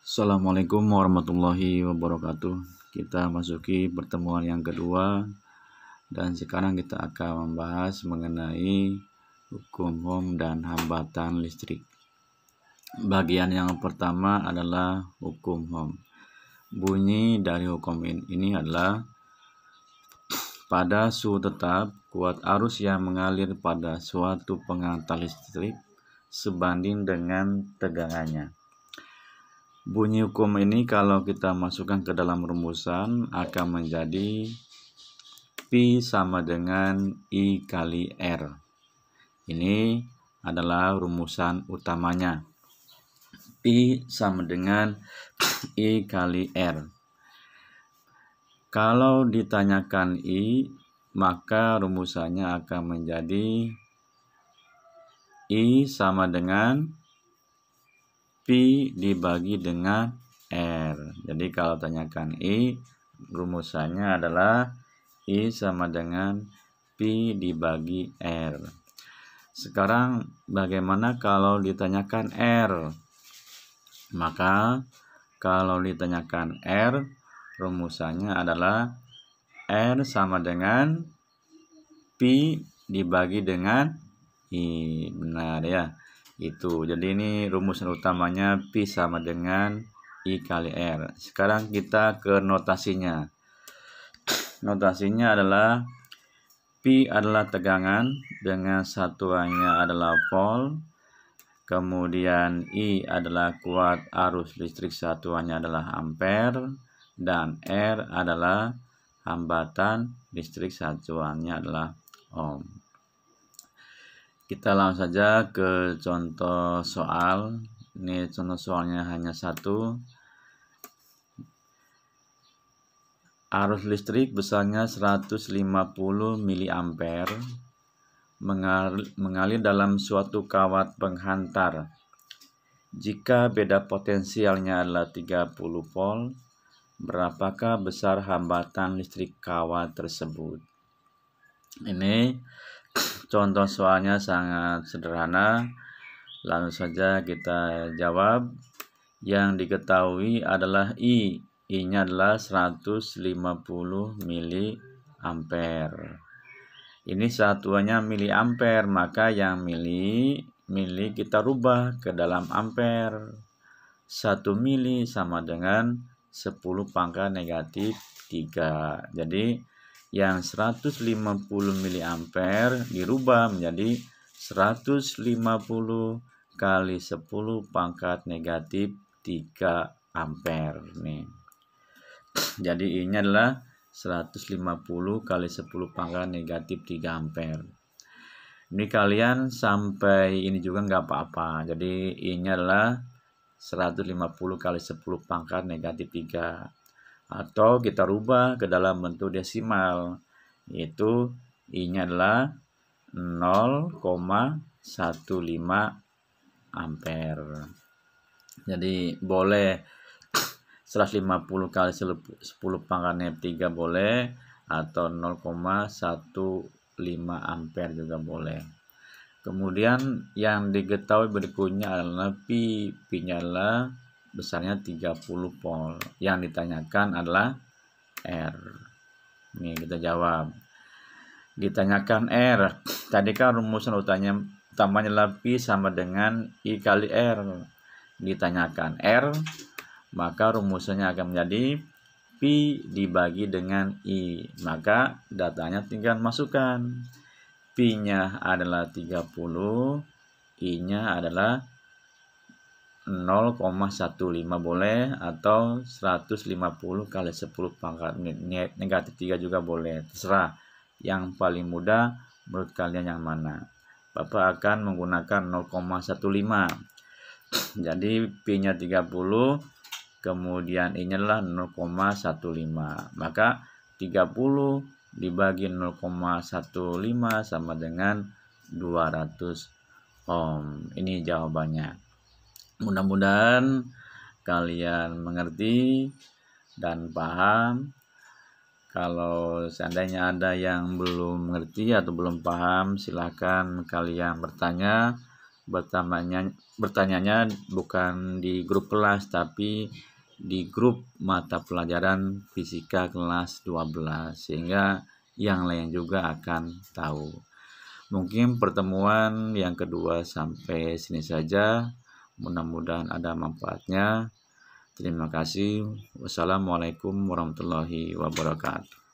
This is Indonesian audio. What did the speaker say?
Assalamualaikum warahmatullahi wabarakatuh. Kita masuki pertemuan yang kedua dan sekarang kita akan membahas mengenai hukum ohm dan hambatan listrik. Bagian yang pertama adalah hukum ohm. Bunyi dari hukum ini adalah pada suhu tetap, kuat arus yang mengalir pada suatu pengantar listrik sebanding dengan tegangannya. Bunyi hukum ini kalau kita masukkan ke dalam rumusan akan menjadi P sama dengan I kali R. Ini adalah rumusan utamanya. P sama dengan I kali R. Kalau ditanyakan I, maka rumusannya akan menjadi I sama dengan P dibagi dengan R. Jadi kalau tanyakan I, rumusannya adalah I sama dengan P dibagi R. Sekarang bagaimana kalau ditanyakan R? Maka kalau ditanyakan R, rumusannya adalah R sama dengan P dibagi dengan I. Benar ya? Itu. Jadi ini rumusan utamanya P sama dengan I kali R. Sekarang kita ke notasinya. Notasinya adalah P adalah tegangan dengan satuannya adalah volt. Kemudian I adalah kuat arus listrik, satuannya adalah ampere. Dan R adalah hambatan listrik, satuannya adalah ohm. Kita langsung saja ke contoh soal. Ini contoh soalnya hanya satu. Arus listrik besarnya 150 mA mengalir dalam suatu kawat penghantar. Jika beda potensialnya adalah 30 volt, berapakah besar hambatan listrik kawat tersebut? Ini contoh soalnya sangat sederhana. Langsung saja kita jawab. Yang diketahui adalah I-nya adalah 150 mA. Ini satuannya miliampere, maka yang mili kita rubah ke dalam ampere. 1 mili sama dengan 10 pangkat negatif 3. Jadi yang 150 mA dirubah menjadi 150 kali 10 pangkat negatif 3 ampere nih. Jadi ini adalah 150 kali 10 pangkat negatif 3 ampere. Ini kalian sampai ini juga nggak apa-apa. Jadi ini adalah 150 kali 10 pangkat negatif 3. Atau kita rubah ke dalam bentuk desimal, yaitu I-nya adalah 0,15 ampere. Jadi boleh 150 kali 10 pangkat negatif 3 boleh, atau 0,15 ampere juga boleh. Kemudian yang diketahui berikutnya adalah P-nya adalah besarnya 30 volt. Yang ditanyakan adalah R. Ini kita jawab. Ditanyakan R. Tadi kan rumusan utamanya adalah P sama dengan I kali R. Ditanyakan R, maka rumusannya akan menjadi P dibagi dengan I. Maka datanya tinggal masukkan. P-nya adalah 30, I-nya adalah 0,15 boleh, atau 150 kali 10 pangkat negatif 3 juga boleh, terserah. Yang paling mudah menurut kalian yang mana? Bapak akan menggunakan 0,15. Jadi P-nya 30, kemudian I-nya adalah 0,15. Maka 30 dibagi 0,15 sama dengan 200 ohm. Ini jawabannya. Mudah-mudahan kalian mengerti dan paham. Kalau seandainya ada yang belum mengerti atau belum paham, silakan kalian bertanya bertanyanya bukan di grup kelas, tapi di grup mata pelajaran fisika kelas 12, sehingga yang lain juga akan tahu. Mungkin pertemuan yang kedua sampai sini saja. Mudah-mudahan ada manfaatnya. Terima kasih. Wassalamualaikum warahmatullahi wabarakatuh.